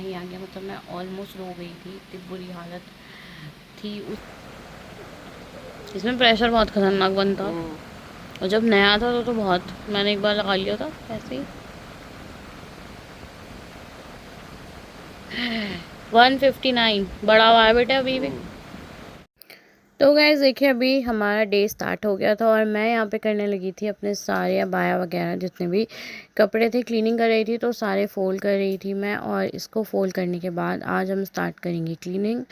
ही आ गया। मतलब मैं ऑलमोस्ट रो गई थी, इतनी बुरी हालत थी उस। इसमें प्रेशर बहुत खतरनाक बनता, और जब नया था तो बहुत, मैंने एक बार लगा लिया था ऐसे ही। 159 बड़ा हुआ है बेटा अभी भी। तो गाइस देखिए, अभी हमारा डे स्टार्ट हो गया था और मैं यहाँ पे करने लगी थी अपने सारे अबाया वगैरह जितने भी कपड़े थे, क्लीनिंग कर रही थी। तो सारे फोल्ड कर रही थी मैं, और इसको फोल्ड करने के बाद आज हम स्टार्ट करेंगे क्लीनिंग।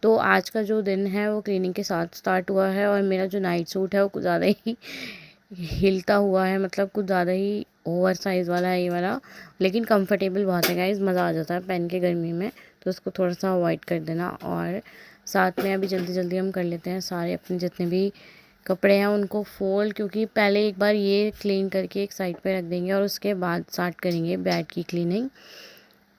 तो आज का जो दिन है वो क्लीनिंग के साथ स्टार्ट हुआ है, और मेरा जो नाइट सूट है वो कुछ ज़्यादा ही हिलता हुआ है, मतलब कुछ ज़्यादा ही ओवर साइज़ वाला है ये वाला, लेकिन कंफर्टेबल बहुत है गाइस, मज़ा आ जाता है पहन के गर्मी में। तो उसको थोड़ा सा अवॉइड कर देना। और साथ में अभी जल्दी जल्दी हम कर लेते हैं सारे अपने जितने भी कपड़े हैं उनको फ़ोल्ड, क्योंकि पहले एक बार ये क्लीन करके एक साइड पे रख देंगे और उसके बाद स्टार्ट करेंगे बेड की क्लीनिंग।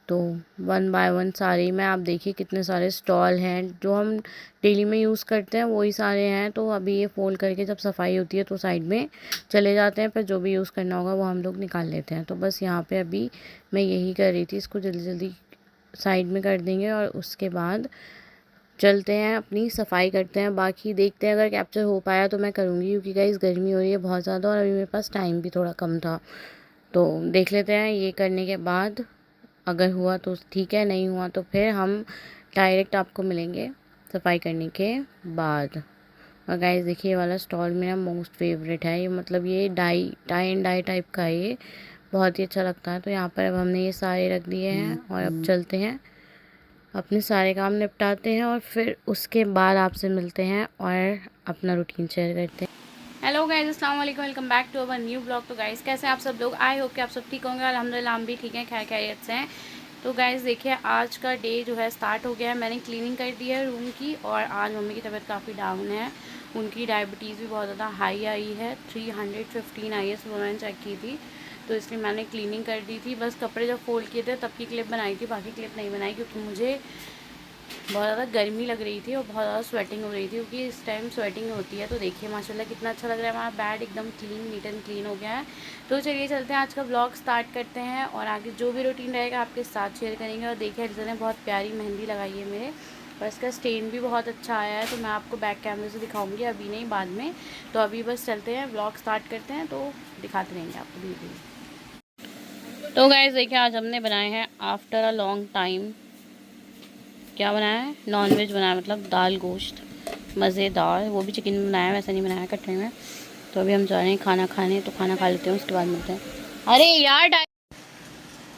तो वन बाय वन सारे में आप देखिए कितने सारे स्टॉल हैं जो हम डेली में यूज़ करते हैं, वही सारे हैं। तो अभी ये फोल्ड करके जब सफाई होती है तो साइड में चले जाते हैं, पर जो भी यूज़ करना होगा वो हम लोग निकाल लेते हैं। तो बस यहाँ पे अभी मैं यही कर रही थी, इसको जल्दी जल्दी साइड में कर देंगे और उसके बाद चलते हैं अपनी सफाई करते हैं। बाकी देखते हैं, अगर कैप्चर हो पाया तो मैं करूँगी, क्योंकि गाइस गर्मी हो रही है बहुत ज़्यादा और अभी मेरे पास टाइम भी थोड़ा कम था। तो देख लेते हैं, ये करने के बाद अगर हुआ तो ठीक है, नहीं हुआ तो फिर हम डायरेक्ट आपको मिलेंगे सफाई करने के बाद। और गाइस देखिए, ये वाला स्टॉल मेरा मोस्ट फेवरेट है। ये मतलब ये टाई एंड डाई टाइप का है, ये बहुत ही अच्छा लगता है। तो यहाँ पर अब हमने ये सारे रख दिए हैं और अब चलते हैं अपने सारे काम निपटाते हैं और फिर उसके बाद आपसे मिलते हैं और अपना रूटीन शेयर करते हैं। हेलो गाइस, अस्सलाम वालेकुम, welcome back to our new blog. तो गाइस कैसे हैं आप सब लोग? आई होप कि आप सब ठीक होंगे। अल्हम्दुलिल्लाह हम भी ठीक हैं, खैर खैरियत से हैं। तो गाइस देखिए, आज का डे जो है स्टार्ट हो गया है। मैंने क्लीनिंग कर दी है रूम की, और आज मम्मी की तबीयत काफ़ी डाउन है। उनकी डायबिटीज़ भी बहुत ज़्यादा हाई आई है, 315 आई है, सुबह मैंने चेक की थी। तो इसलिए मैंने क्लीनिंग कर दी थी। बस कपड़े जब फोल्ड किए थे तब की क्लिप बनाई थी, बाकी क्लिप नहीं बनाई, क्योंकि मुझे बहुत ज़्यादा गर्मी लग रही थी और बहुत ज़्यादा स्वेटिंग हो रही थी, क्योंकि इस टाइम स्वेटिंग होती है। तो देखिए माशाल्लाह कितना अच्छा लग रहा है, हमारा बेड एकदम क्लीन, नीट एंड क्लीन हो गया है। तो चलिए चलते हैं, आज का व्लॉग स्टार्ट करते हैं और आगे जो भी रूटीन रहेगा आपके साथ शेयर करेंगे। और देखिए अरिज़ा ने बहुत प्यारी मेहंदी लगाई है मेरे, और इसका स्टेन भी बहुत अच्छा आया है। तो मैं आपको बैक कैमरे से दिखाऊँगी, अभी नहीं बाद में। तो अभी बस चलते हैं, व्लॉग स्टार्ट करते हैं, तो दिखाते रहेंगे आपको वीडियो। तो गाइस देखिए, आज हमने बनाए हैं आफ्टर अ लॉन्ग टाइम, क्या बनाया है, नॉन वेज बनाया, मतलब दाल गोश्त मज़ेदार, वो भी चिकन में बनाया है, वैसे नहीं बनाया कटरे में। तो अभी हम जा रहे हैं खाना खाने, तो खाना खा लेते हैं, उसके बाद मिलते हैं। अरे यार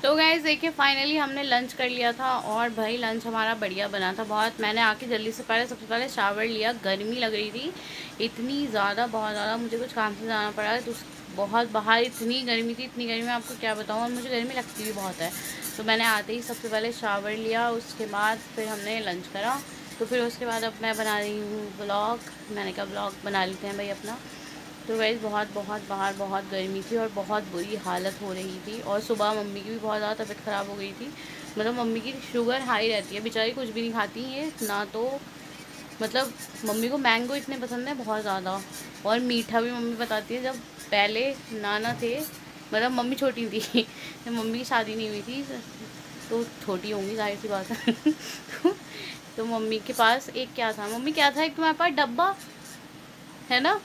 तो गाइस देखिए, फाइनली हमने लंच कर लिया था, और भाई लंच हमारा बढ़िया बना था बहुत। मैंने आके जल्दी से पहले सबसे पहले शावर लिया, गर्मी लग रही थी इतनी ज़्यादा, बहुत ज़्यादा। मुझे कुछ काम से जाना पड़ा, तो बहुत बाहर इतनी गर्मी थी, इतनी गर्मी मैं आपको क्या बताऊँ, और मुझे गर्मी लगती भी बहुत है। तो मैंने आते ही सबसे पहले शावर लिया, उसके बाद फिर हमने लंच करा। तो फिर उसके बाद अब मैं बना रही हूँ व्लॉग। मैंने कहा व्लॉग बना लेते हैं भाई अपना। तो वैसे बहुत बहुत बाहर बहुत गर्मी थी और बहुत बुरी हालत हो रही थी, और सुबह मम्मी की भी बहुत ज़्यादा तबीयत ख़राब हो गई थी। मतलब मम्मी की शुगर हाई रहती है, बेचारी कुछ भी नहीं खाती ये ना। तो मतलब मम्मी को मैंगो इतने पसंद है बहुत ज़्यादा, और मीठा भी मम्मी बताती है। जब पहले नाना थे, मतलब मम्मी छोटी थी जब मम्मी की शादी नहीं हुई थी, तो छोटी होंगी जाहिर सी बात है तो मम्मी के पास एक क्या था, मम्मी क्या था, एक तुम्हारे पास डब्बा है ना,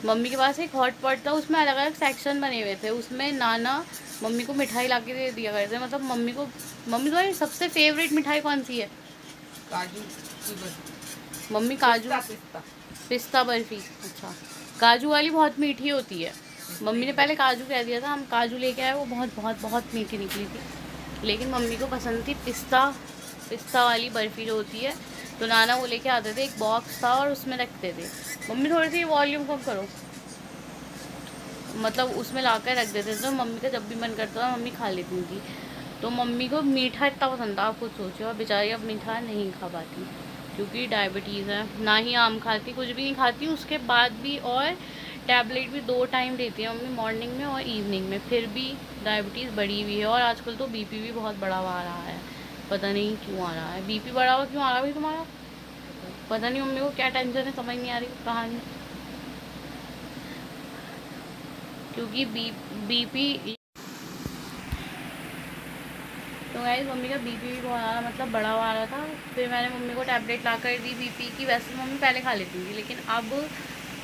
मम्मी के पास एक हॉट पॉट था, उसमें अलग अलग सेक्शन बने हुए थे। उसमें नाना मम्मी को मिठाई ला के दे दिया करते। मतलब मम्मी तुम्हारी सबसे फेवरेट मिठाई कौन सी है? काजू की बर्फी। मम्मी काजू पिस्ता बर्फी, अच्छा। काजू वाली बहुत मीठी होती है। मम्मी ने पहले काजू कह दिया था, हम काजू लेके आए, वो बहुत बहुत बहुत मीठी निकली थी। लेकिन मम्मी को पसंद थी पिस्ता वाली बर्फ़ी जो होती है। तो नाना वो लेके आते थे, एक बॉक्स था और उसमें रखते थे। मम्मी थोड़ी सी वॉल्यूम कम करो, मतलब उसमें ला कर रख देते थे। तो मम्मी का जब भी मन करता था मम्मी खा लेती थी। तो मम्मी को मीठा इतना पसंद था, आप खुद सोचो। और बेचारी अब मीठा नहीं खा पाती, क्योंकि डायबिटीज़ है। ना ही आम खाती, कुछ भी नहीं खाती उसके बाद भी। और टैबलेट भी 2 टाइम देती है मम्मी, मॉर्निंग में और इवनिंग में, फिर भी डायबिटीज़ बढ़ी हुई है। और आजकल तो बीपी भी बहुत बढ़ा हुआ आ रहा है, पता नहीं क्यों आ रहा है बीपी बढ़ा हुआ, क्यों आ रहा है भाई तुम्हारा, पता नहीं मम्मी को क्या टेंशन है, समझ नहीं आ रही कहानी। क्योंकि बीपी, तो गाइस मम्मी का बीपी भी बहुत ज़्यादा मतलब बढ़ा हुआ आ रहा था। फिर मैंने मम्मी को टैबलेट ला कर दी बीपी की। वैसे मम्मी पहले खा लेती थी, लेकिन अब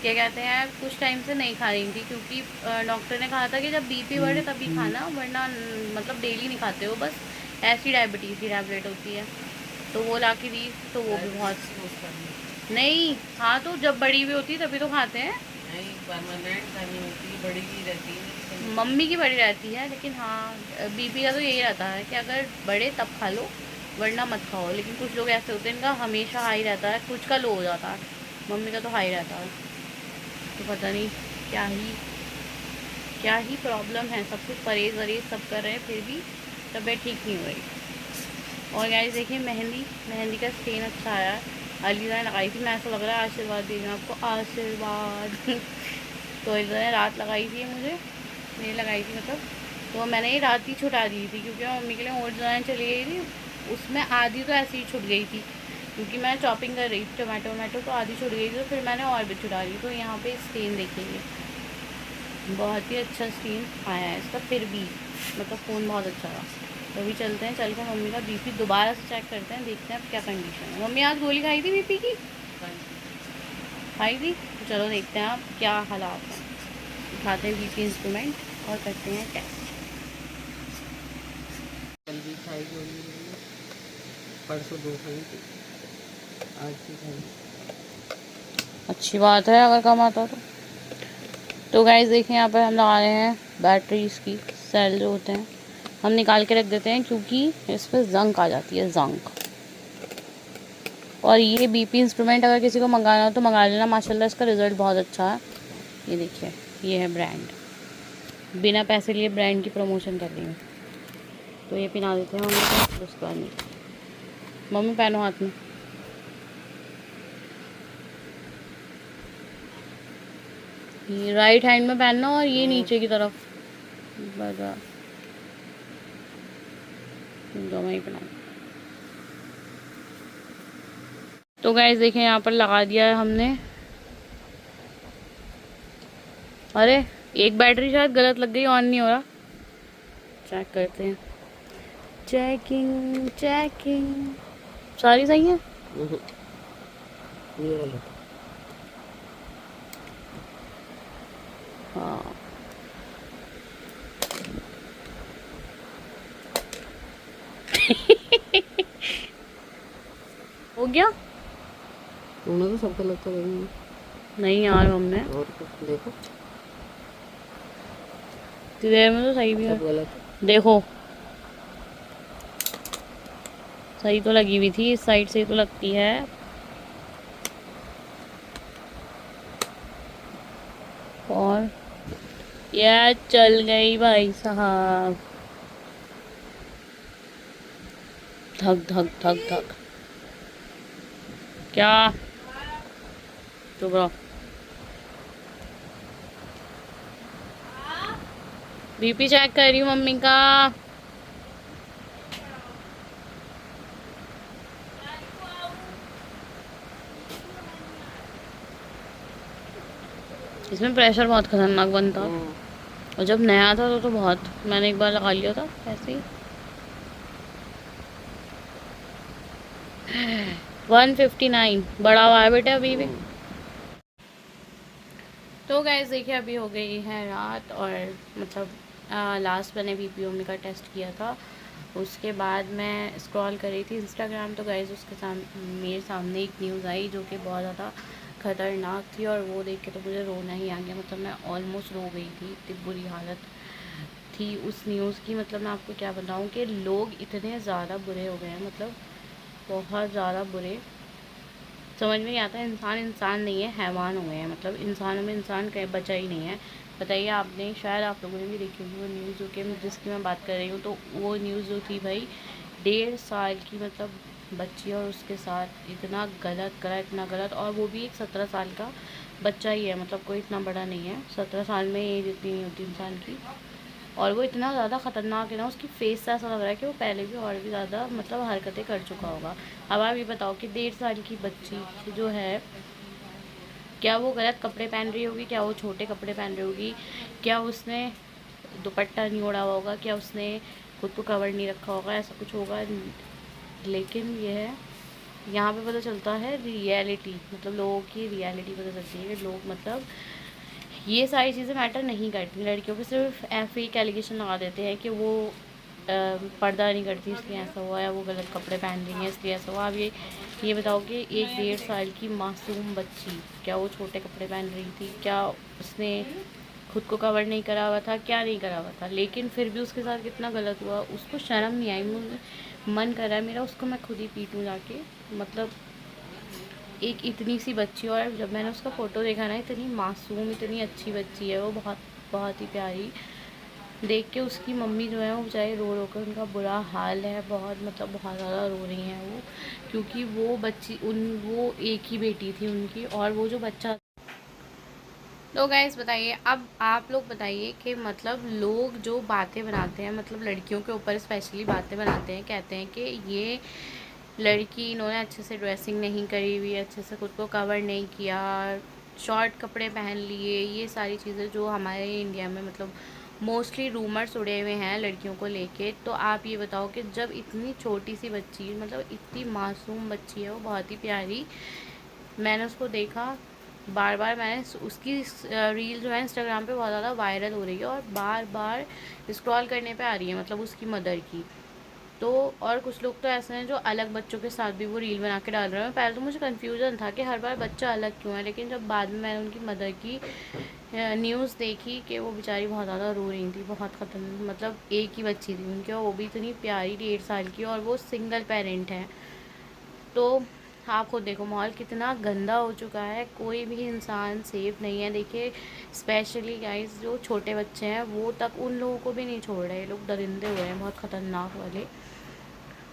क्या कहते हैं कुछ टाइम से नहीं खा रही थी, क्योंकि डॉक्टर ने कहा था कि जब बीपी बढ़े तभी खाना, वरना मतलब डेली नहीं खाते हो, बस ऐसी डायबिटीज़ की टैबलेट होती है। तो वो ला के दी, तो वो भी बहुत नहीं। हाँ, तो जब बड़ी भी होती है तभी तो खाते हैं। नहीं, परमानेंट खानी होती है, बड़ी भी रहती है। मम्मी की बड़ी रहती है, लेकिन हाँ बीपी का तो यही रहता है कि अगर बढ़े तब खा लो, वरना मत खाओ। लेकिन कुछ लोग ऐसे होते हैं इनका हमेशा हाई रहता है, कुछ का लो हो जाता है, मम्मी का तो हाई रहता है। तो पता नहीं क्या ही प्रॉब्लम है। सब कुछ परहेज वरहेज सब कर रहे हैं, फिर भी तबीयत ठीक नहीं हो रही। और गाइस देखिए मेहंदी का स्टेन अच्छा आया है। अलीजा ने लगाई थी, मैं ऐसा लग रहा है आशीर्वाद दे रही हूँ आपको, आशीर्वाद तो अलीजा ने रात लगाई थी मुझे, नहीं लगाई थी मतलब, तो मैंने ये रात ही छुटा दी थी, क्योंकि मैं मम्मी के लिए और ज़्यादा चली गई थी। उसमें आधी तो ऐसे ही छुट गई थी, क्योंकि मैं चॉपिंग कर रही थी टमाटो, तो आधी छुट गई थी, तो फिर मैंने और भी छुटा दी। तो यहाँ पे स्टेन देखिए, बहुत ही अच्छा स्टेन आया है इसका, फिर भी मतलब फ़ोन बहुत अच्छा था। तो अभी चलते हैं, चल कर मम्मी का बीपी दोबारा से चेक करते हैं, देखते हैं अब क्या कंडीशन है। मम्मी आज गोली खाई थी बीपी की? खाई थी। तो चलो देखते हैं अब क्या हालात हैं। उठाते हैं बीपी इंस्ट्रूमेंट और करते हैं टेस्ट। कल भी खाई गोली, परसों 2 खाई थी, आज भी खाई। अच्छी बात है अगर कम आता तो गाइस देखिए यहाँ पर हम लगा रहे हैं बैटरीज की सेल जो होते हैं, हम निकाल के रख देते हैं, क्योंकि इस पर जंक आ जाती है, जंक। और ये बीपी इंस्ट्रूमेंट अगर किसी को मंगाना हो तो मंगा लेना, माशाल्लाह इसका रिज़ल्ट बहुत अच्छा है। ये देखिए, ये है ब्रांड, बिना पैसे लिए ब्रांड की प्रमोशन कर रही हूँ। तो ये पिला देते हैं मम्मी को, उसके बाद नहीं। मम्मी पहनो हाथ में। ये राइट हैंड में पहनना और ये नीचे की तरफ बजा दोनों ही पहना। तो गाइस देखें यहाँ पर लगा दिया है हमने। अरे एक बैटरी शायद गलत लग गई, ऑन नहीं हो रहा। चेक करते हैं, चेकिंग सारी सही है। ये वाला हाँ हो गया। तूने तो सब गलत कर दिया। नहीं यार हमने और कुछ देखो, तेरे में तो सही भी है, देखो सही तो लगी हुई थी, इस साइड से तो लगती है। और ये चल गई भाई साहब, धक धक धक धक। क्या चुप रहो। बीपी चेक कर रही हूँ मम्मी का। इसमें प्रेशर बहुत खतरनाक बनता, और जब नया था तो बहुत, मैंने एक बार लगा लिया था ऐसे ही। 159 बड़ा हुआ है बेटा अभी भी। तो गैस देखिए अभी हो गई है रात, और मतलब लास्ट मैंने बीपी मम्मी का टेस्ट किया था, उसके बाद मैं स्क्रॉल कर रही थी इंस्टाग्राम, तो गैस उसके मेरे सामने एक न्यूज़ आई जो कि बहुत ज़्यादा ख़तरनाक थी, और वो देख के तो मुझे रोना ही आ गया। मतलब मैं ऑलमोस्ट रो गई थी, इतनी बुरी हालत थी उस न्यूज़ की। मतलब मैं आपको क्या बताऊँ कि लोग इतने ज़्यादा बुरे हो गए हैं, मतलब बहुत ज़्यादा बुरे, समझ में नहीं आता। इंसान इंसान नहीं है, हैवान हो गए हैं। मतलब इंसानों में इंसान कहीं बचा ही नहीं है। बताइए, आपने शायद आप लोगों ने भी देखी होगी वो न्यूज़ जो कि जिसकी मैं बात कर रही हूँ। तो वो न्यूज़ जो थी भाई, 1.5 साल की मतलब बच्ची, और उसके साथ इतना गलत करा, इतना गलत। और वो भी एक 17 साल का बच्चा ही है, मतलब कोई इतना बड़ा नहीं है। 17 साल में एज इतनी नहीं होती इंसान की, और वो इतना ज़्यादा ख़तरनाक है ना, उसकी फेस से ऐसा लग रहा है कि वो पहले भी और भी ज़्यादा मतलब हरकतें कर चुका होगा। अब आप ये बताओ कि 1.5 साल की बच्ची जो है, क्या वो गलत कपड़े पहन रही होगी, क्या वो छोटे कपड़े पहन रही होगी, क्या उसने दुपट्टा नहीं ओढ़ा हुआ होगा, क्या उसने खुद को कवर नहीं रखा होगा, ऐसा कुछ होगा। लेकिन ये है, यहाँ पे पता चलता है रियलिटी, मतलब लोगों की रियलिटी पता चलती है कि लोग मतलब ये सारी चीज़ें मैटर नहीं करती। लड़कियों को सिर्फ फेक एलिगेशन लगा देते हैं कि वो पर्दा नहीं करती इसलिए ऐसा हुआ, या वो गलत कपड़े पहन रही हैं इसलिए ऐसा हुआ। अब ये बताओ कि एक 1.5 साल की मासूम बच्ची, क्या वो छोटे कपड़े पहन रही थी? क्या उसने खुद को कवर नहीं करा हुआ था? क्या नहीं करा हुआ था? लेकिन फिर भी उसके साथ कितना गलत हुआ, उसको शर्म नहीं आई। मुझे मन कर रहा है मेरा उसको मैं खुद ही पीटूँ जाके। मतलब एक इतनी सी बच्ची, और जब मैंने उसका फ़ोटो देखा ना, इतनी मासूम, इतनी अच्छी बच्ची है वो, बहुत बहुत ही प्यारी। देख के उसकी मम्मी जो है वो बेचारी रो रो कर, उनका बुरा हाल है बहुत, मतलब बहुत ज़्यादा रो रही हैं वो, क्योंकि वो बच्ची वो एक ही बेटी थी उनकी, और वो जो बच्चा। तो गाइस बताइए, अब आप लोग बताइए कि मतलब लोग जो बातें बनाते हैं, मतलब लड़कियों के ऊपर स्पेशली बातें बनाते हैं, कहते हैं कि ये लड़की, इन्होंने अच्छे से ड्रेसिंग नहीं करी हुई, अच्छे से खुद को कवर नहीं किया, शॉर्ट कपड़े पहन लिए, ये सारी चीज़ें जो हमारे इंडिया में मतलब मोस्टली रूमर्स उड़े हुए हैं लड़कियों को लेके। तो आप ये बताओ कि जब इतनी छोटी सी बच्ची, मतलब इतनी मासूम बच्ची है वो, बहुत ही प्यारी, मैंने उसको देखा बार बार, मैंने उसकी रील जो है इंस्टाग्राम पे बहुत ज़्यादा वायरल हो रही है, और बार बार स्क्रॉल करने पे आ रही है, मतलब उसकी मदर की। तो और कुछ लोग तो ऐसे हैं जो अलग बच्चों के साथ भी वो रील बना के डाल रहे हैं। पहले तो मुझे कन्फ्यूज़न था कि हर बार बच्चा अलग क्यों है, लेकिन जब बाद में मैंने उनकी मदर की न्यूज़ देखी कि वो बेचारी बहुत ज़्यादा रो रही थी, बहुत ख़तरनाक, मतलब एक ही बच्ची थी उनकी, और वो भी इतनी प्यारी 1.5 साल की, और वो सिंगल पेरेंट हैं। तो आप खुद देखो माहौल कितना गंदा हो चुका है, कोई भी इंसान सेफ नहीं है। देखिए स्पेशली गाइस जो छोटे बच्चे हैं, वो तक उन लोगों को भी नहीं छोड़ रहे, लोग दरिंदे हुए हैं बहुत ख़तरनाक वाले।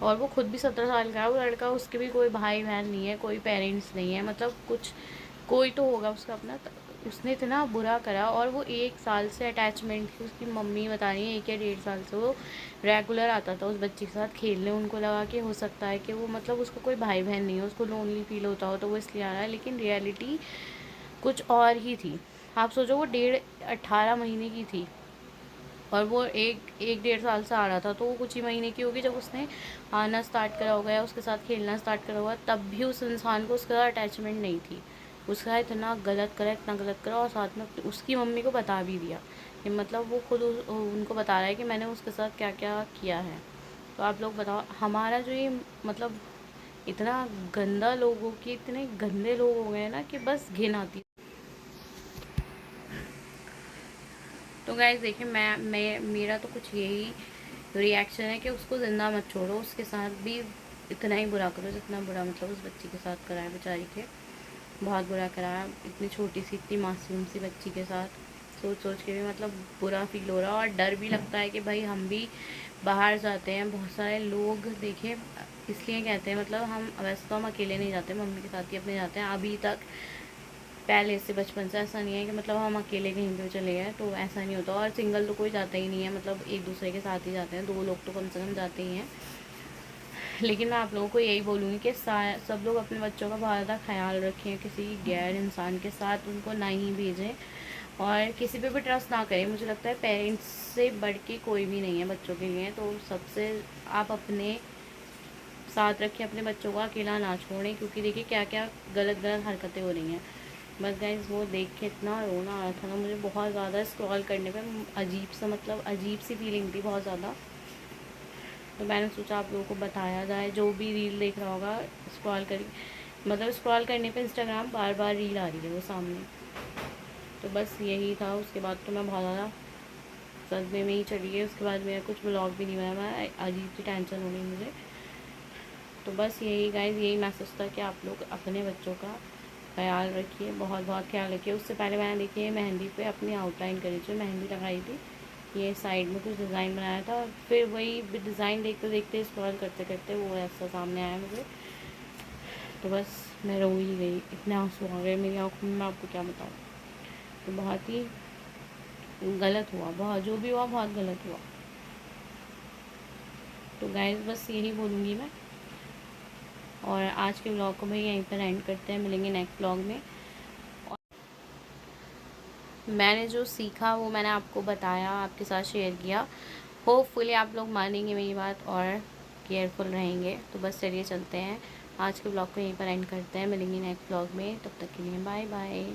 और वो खुद भी 17 साल का है वो लड़का, उसके भी कोई भाई बहन नहीं है, कोई पेरेंट्स नहीं है, मतलब कुछ कोई तो होगा उसका अपना। उसने इतना बुरा करा, और वो 1 साल से अटैचमेंट थी, उसकी मम्मी बता रही है 1 या 1.5 साल से वो रेगुलर आता था उस बच्ची के साथ खेलने। उनको लगा कि हो सकता है कि वो मतलब उसको कोई भाई बहन नहीं है, उसको लोनली फील होता हो तो वो इसलिए आ रहा है, लेकिन रियलिटी कुछ और ही थी। आप सोचो वो 18 महीने की थी, और वो एक 1.5 साल से आ रहा था, तो वो कुछ ही महीने की होगी जब उसने आना स्टार्ट करा होगा या उसके साथ खेलना स्टार्ट करा होगा, तब भी उस इंसान को उसके साथ अटैचमेंट नहीं थी। उसका इतना गलत करा, इतना गलत करा, और साथ में उसकी मम्मी को बता भी दिया कि मतलब वो खुद उनको बता रहा है कि मैंने उसके साथ क्या क्या किया है। तो आप लोग बताओ, हमारा जो ये मतलब इतना गंदा, लोगों की इतने गंदे लोग हो गए हैं ना कि बस घिन आती है। तो गाइस देखिए, मैं मेरा तो कुछ यही रिएक्शन है कि उसको ज़िंदा मत छोड़ो, उसके साथ भी इतना ही बुरा करो जितना बुरा मतलब उस बच्ची के साथ करा है बेचारी के। बहुत बुरा करा है, इतनी छोटी सी, इतनी मासूम सी बच्ची के साथ। सोच सोच के भी मतलब बुरा फील हो रहा है, और डर भी लगता है कि भाई हम भी बाहर जाते हैं, बहुत सारे लोग देखिए, इसलिए कहते हैं मतलब हम वैसे तो हम अकेले नहीं जाते, मम्मी के साथ ही अपने जाते हैं अभी तक। पहले से बचपन से ऐसा नहीं है कि मतलब हम अकेले कहीं पे चले गए, तो ऐसा नहीं होता। और सिंगल तो कोई जाता ही नहीं है, मतलब एक दूसरे के साथ ही जाते हैं, 2 लोग तो कम से कम जाते ही हैं। लेकिन मैं आप लोगों को यही बोलूँगी कि सब लोग अपने बच्चों का बहुत ज़्यादा ख्याल रखें, किसी गैर इंसान के साथ उनको ना ही भेजें, और किसी पे भी ट्रस्ट ना करें। मुझे लगता है पेरेंट्स से बढ़ के कोई भी नहीं है बच्चों के लिए, तो सबसे आप अपने साथ रखें, अपने बच्चों को अकेला ना छोड़ें, क्योंकि देखिए क्या क्या गलत गलत हरकतें हो रही हैं। बस गाइस वो देख के इतना रोना आ रहा था ना मुझे, बहुत ज़्यादा स्क्रॉल करने पे अजीब सा, मतलब अजीब सी फीलिंग थी बहुत ज़्यादा। तो मैंने सोचा आप लोगों को बताया जाए, जो भी रील देख रहा होगा स्क्रॉल कर, मतलब स्क्रॉल करने पे इंस्टाग्राम बार बार रील आ रही है वो सामने। तो बस यही था, उसके बाद तो मैं बहुत ज़्यादा सदमे में ही चली गई। उसके बाद मेरा कुछ ब्लॉग भी नहीं बना, मैं अजीब सी टेंशन हो गई मुझे। तो बस यही गाइस, यही मैसेज था कि आप लोग अपने बच्चों का ख्याल रखिए, बहुत बहुत ख्याल रखिए। उससे पहले मैंने देखिए मेहंदी पे अपनी आउटलाइन करी थी, मेहंदी लगाई थी, ये साइड में कुछ डिज़ाइन बनाया था, और फिर वही डिज़ाइन देखते देखते स्क्रॉल करते करते वो ऐसा सामने आया मुझे। तो बस मैं रो ही गई, इतने आंसू आ गए मेरी आँखों में, मैं आपको क्या बताऊँ। तो बहुत ही गलत हुआ, बहुत जो भी हुआ बहुत गलत हुआ। तो गाइस बस यही बोलूँगी मैं, और आज के ब्लॉग को भाई यहीं पर एंड करते हैं, मिलेंगे नेक्स्ट ब्लॉग में। मैंने जो सीखा वो मैंने आपको बताया, आपके साथ शेयर किया। होपफुली आप लोग मानेंगे मेरी बात और केयरफुल रहेंगे। तो बस चलिए चलते हैं, आज के ब्लॉग को यहीं पर एंड करते हैं। मिलेंगे नेक्स्ट ब्लॉग में, तब तक के लिए बाय बाय।